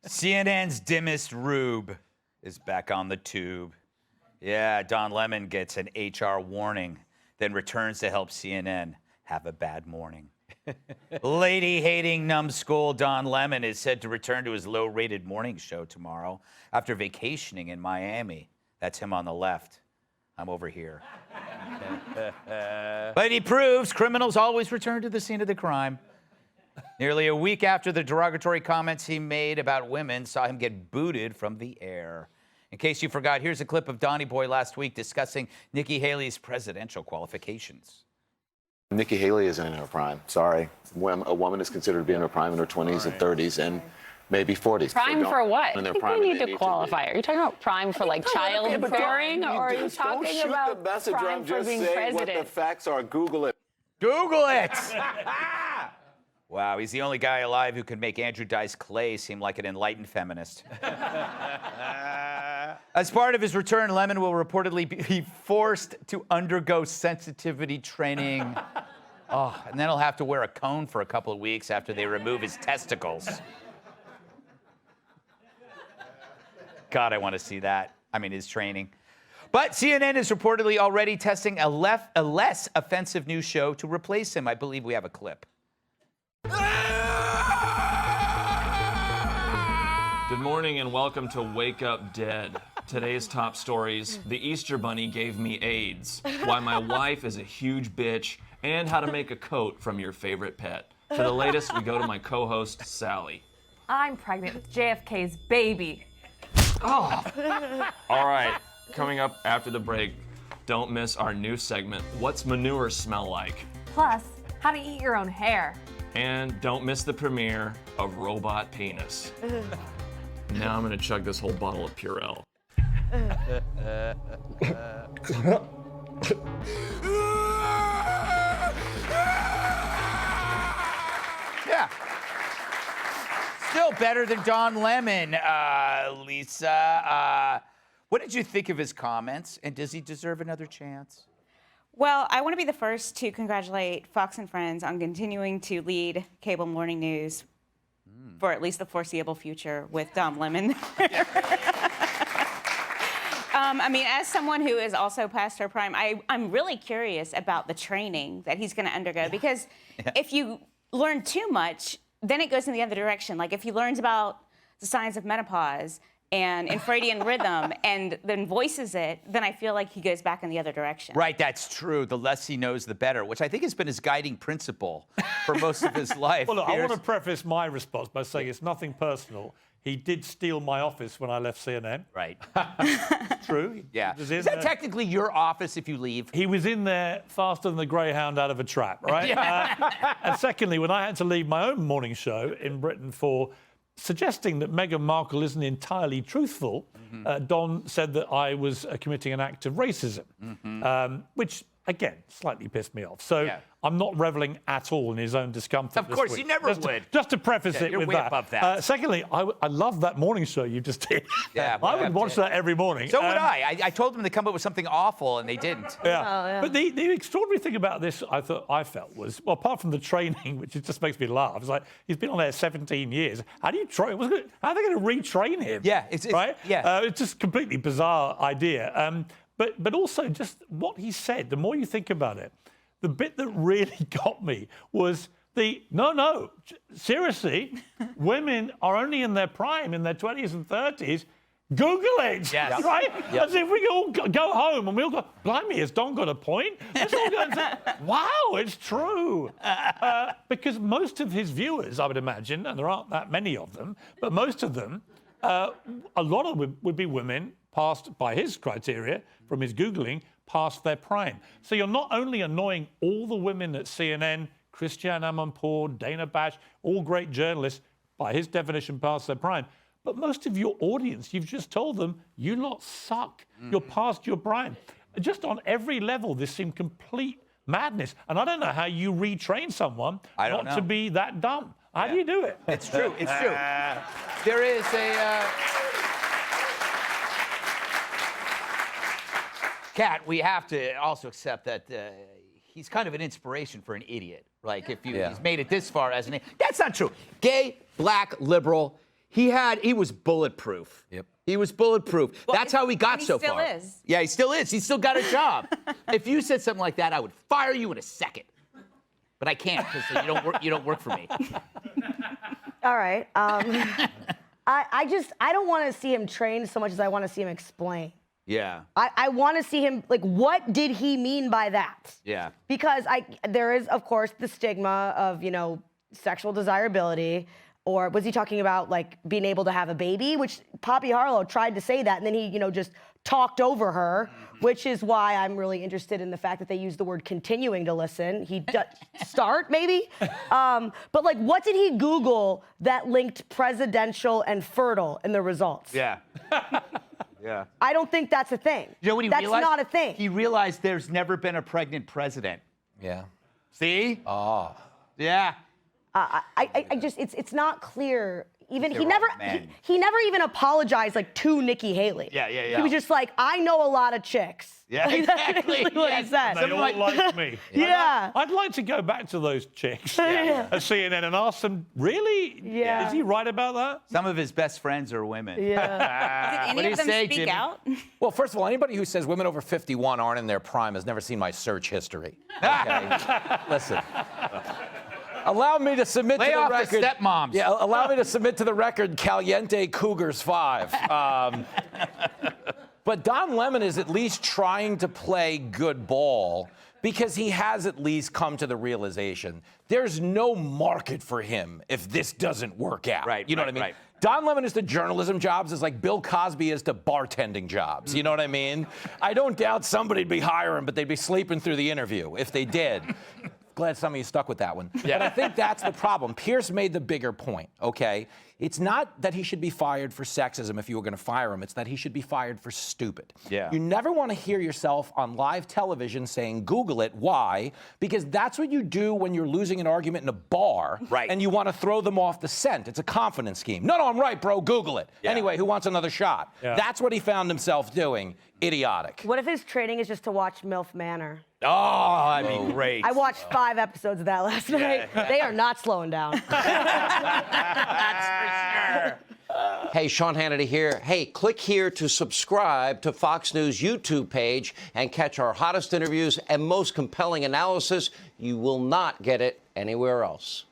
CNN's dimmest rube is back on the tube. Yeah, Don Lemon gets an HR warning, then returns to help CNN have a bad morning. Lady-hating numbskull Don Lemon is said to return to his low-rated morning show tomorrow after vacationing in Miami. That's him on the left. I'm over here. But he proves criminals always return to the scene of the crime. Nearly a week after the derogatory comments he made about women saw him get booted from the air. In case you forgot, here's a clip of Donny Boy last week discussing Nikki Haley's presidential qualifications. Nikki Haley isn't in her prime. Sorry. A woman is considered to be in her prime in her 20s and 30s and maybe 40s. Prime for what? In their I think prime, we need to qualify. Are you talking about prime for like childbearing, or are you talking about prime for being president? What the facts are. Google it. Google it! Wow, he's the only guy alive who can make Andrew Dice Clay seem like an enlightened feminist. As part of his return, Lemon will reportedly be forced to undergo sensitivity training. Oh, and then he'll have to wear a cone for a couple of weeks after they remove his testicles. God, I want to see that. I mean, his training. But CNN is reportedly already testing a less offensive new show to replace him. I believe we have a clip. Good morning and welcome to Wake Up Dead. Today's top stories: the Easter Bunny gave me AIDS, why my wife is a huge bitch, and how to make a coat from your favorite pet. For the latest, we go to my co-host, Sally. I'm pregnant with JFK's baby. Oh! All right, coming up after the break, don't miss our new segment, What's Manure Smell Like? Plus, how to eat your own hair. And don't miss the premiere of Robot Penis. Now I'm gonna chug this whole bottle of Purell. Yeah. Still better than Don Lemon, Lisa. What did you think of his comments, and does he deserve another chance? Well, I want to be the first to congratulate Fox and Friends on continuing to lead cable morning news for at least the foreseeable future with Don Lemon. I mean, as someone who is also past her prime, I'm really curious about the training that he's going to undergo, because if you learn too much, then it goes in the other direction. Like if he learns about the signs of menopause and infradian rhythm and then voices it, then I feel like he goes back in the other direction. Right, that's true. The less he knows, the better, which I think has been his guiding principle for most of his life. Well, look, I want to preface my response by saying it's nothing personal. He did steal my office when I left CNN. Right. It's true. Yeah. Is that technically your office if you leave? He was in there faster than the greyhound out of a trap, right? And secondly, when I had to leave my own morning show in Britain for suggesting that Meghan Markle isn't entirely truthful, Don said that I was committing an act of racism, which, again, slightly pissed me off. So I'm not reveling at all in his own discomfort. Of course, you never would. Just to preface it you're with way that. Above that. Secondly, I love that morning show you just did. Yeah, I would watch that every morning. So would I. I told them to come up with something awful, and they didn't. Yeah. But the extraordinary thing about this, I felt, was, well, apart from the training, which it just makes me laugh, it's like, he's been on there 17 years. How do you train? How are they going to retrain him? Yeah. It's right? Yeah. It's just a completely bizarre idea. But also just what he said, the more you think about it, the bit that really got me was seriously, women are only in their prime, in their 20s and 30s. Google it, right? Yep. As if we all go home and we all go, blimey, has Don got a point? Let's all go and say, wow, it's true. Because most of his viewers, I would imagine, and there aren't that many of them, but most of them, a lot of them would be women past, by his criteria, from his Googling, past their prime. So you're not only annoying all the women at CNN, Christiane Amanpour, Dana Bash, all great journalists, by his definition, past their prime, but most of your audience, you've just told them, you lot suck. You're past your prime. Just on every level, this seemed complete madness. And I don't know how you retrain someone not to be that dumb. How do you do it? It's true. It's true. There is a... Kat, we have to also accept that he's kind of an inspiration for an idiot. Like, if he's made it this far as an idiot. That's not true. Gay, black, liberal. He was bulletproof. Yep. He was bulletproof. Well, That's how he got so far. He still is. Yeah, he still is. He's still got a job. If you said something like that, I would fire you in a second. But I can't because you don't work for me. All right. I don't want to see him train so much as I want to see him explain. Yeah. I want to see him, like, what did he mean by that? Yeah. Because there is, of course, the stigma of, sexual desirability. Or was he talking about, like, being able to have a baby? Which Poppy Harlow tried to say that, and then he, just talked over her, which is why I'm really interested in the fact that they use the word continuing to listen. He start, maybe? But, like, what did he Google that linked presidential and fertile in the results? Yeah. Yeah. I don't think that's a thing. You know what he that's realized? Not a thing. He realized there's never been a pregnant president. Yeah. See? Oh. Yeah. It's not clear. Even They're he all never men. he never even apologized like to Nikki Haley. Yeah. He was just like, I know a lot of chicks. Yeah, Like, that's exactly. basically what he said. They all like me. Yeah. I'd like to go back to those chicks at CNN and ask them, really? Yeah. Is he right about that? Some of his best friends are women. Yeah. Did What do any you of them say, speak Jimmy? out? Well, first of all, anybody who says women over 51 aren't in their prime has never seen my search history. Okay? Listen. Allow me to submit Lay to the off record. the stepmoms. Yeah, allow me to submit to the record Caliente Cougars 5. But Don Lemon is at least trying to play good ball because he has at least come to the realization there's no market for him if this doesn't work out. Right, You know right, what I mean? right. Don Lemon is to journalism jobs as like Bill Cosby is to bartending jobs. You know what I mean? I don't doubt somebody'd be hiring, but they'd be sleeping through the interview if they did. Glad some of you stuck with that one. Yeah. But I think that's the problem. Pierce made the bigger point, okay? It's not that he should be fired for sexism if you were going to fire him. It's that he should be fired for stupid. Yeah. You never want to hear yourself on live television saying, Google it. Why? Because that's what you do when you're losing an argument in a bar. Right. And you want to throw them off the scent. It's a confidence scheme. No, I'm right, bro. Google it. Yeah. Anyway, who wants another shot? Yeah. That's what he found himself doing. Idiotic. What if his training is just to watch MILF Manor? Oh, that'd be great. I watched 5 episodes of that last night. They are not slowing down. That's for sure. Hey, Sean Hannity here. Hey, click here to subscribe to Fox News YouTube page and catch our hottest interviews and most compelling analysis. You will not get it anywhere else.